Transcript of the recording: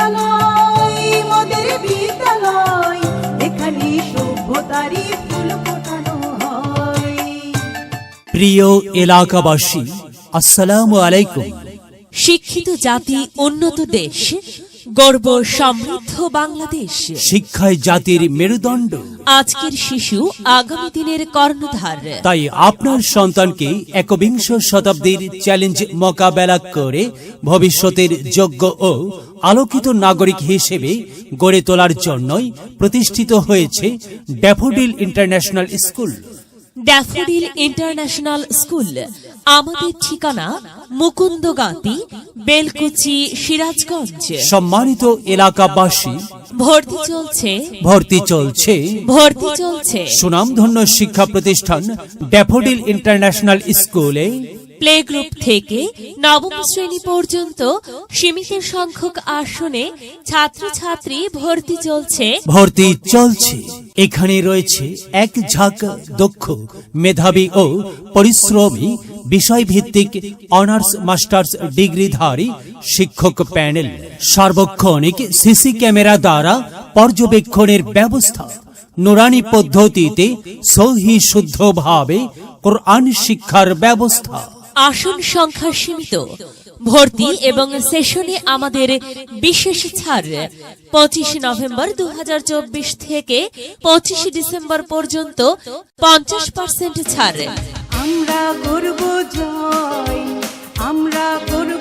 বিদ্যালয় মোদের বিদ্যালয়, এখানে সভ্যতারই ফুল ফোটানো হয়। প্রিয় এলাকাবাসী, আসসালামু আলাইকুম। শিক্ষিত জাতি উন্নত দেশ, গর্ব সমৃদ্ধ বাংলাদেশ। শিক্ষায় জাতির মেরুদণ্ড, আজকের শিশু আগামী দিনের কর্ণধার। তাই আপনার সন্তানকে একবিংশ শতাব্দীর চ্যালেঞ্জ মোকাবেলা করে ভবিষ্যতের যোগ্য ও আলোকিত নাগরিক হিসেবে গড়ে তোলার জন্যই প্রতিষ্ঠিত হয়েছে daffodil international school. Daffodil international school, আমাদের ঠিকানা মুকুন্দগাতি, বেলকুচি, সিরাজগঞ্জ। সম্মানিত এলাকাবাসী, ভর্তি চলছে, ভর্তি চলছে ভর্তি চলছে। সুনামধন্য শিক্ষা প্রতিষ্ঠান ড্যাফোডিল ইন্টারন্যাশনাল স্কুলে প্লে গ্রুপ থেকে নবম শ্রেণী পর্যন্ত সীমিত সংখ্যক আসনে ছাত্রছাত্রী ভর্তি চলছে, ভর্তি চলছে। এখানে রয়েছে এক ঝাঁক দক্ষ, মেধাবী ও পরিশ্রমী বিষয়ভিত্তিক অনার্স মাস্টার্স ডিগ্রিধারী শিক্ষক প্যানেল, সার্বক্ষণিক সিসি ক্যামেরা দ্বারা পর্যবেক্ষণের ব্যবস্থা, নুরানি পদ্ধতিতে সহি শুদ্ধভাবে কোরআন শিক্ষার ব্যবস্থা। আসন সংখ্যা সীমিত। ভর্তি এবং সেশনে আমাদের বিশেষ ছাড় 25 নভেম্বর 2024 থেকে 25 ডিসেম্বর পর্যন্ত 50% ছাড়। আমরা করব জয়, আমরা করব